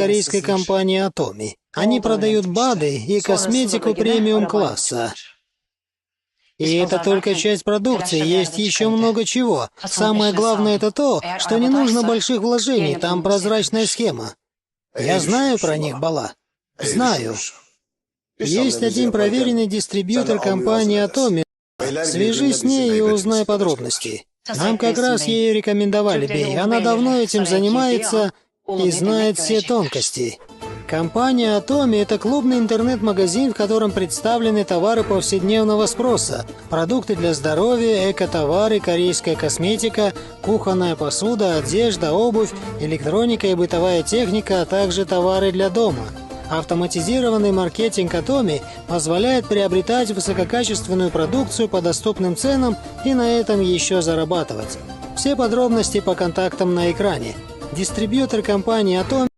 корейской компании Atomy. Они продают БАДы и косметику премиум-класса. И это только часть продукции, есть еще много чего. Самое главное это то, что не нужно больших вложений, там прозрачная схема. Я знаю про них, Бала. Знаю. Есть один проверенный дистрибьютор компании Atomy. Свяжись с ней и узнай подробности. Нам как раз ее рекомендовали, Бей. Она давно этим занимается и знает все тонкости. Компания Atomy — это клубный интернет-магазин, в котором представлены товары повседневного спроса, продукты для здоровья, эко-товары, корейская косметика, кухонная посуда, одежда, обувь, электроника и бытовая техника, а также товары для дома. Автоматизированный маркетинг Atomy позволяет приобретать высококачественную продукцию по доступным ценам и на этом еще зарабатывать. Все подробности по контактам на экране. Дистрибьютор компании Atomy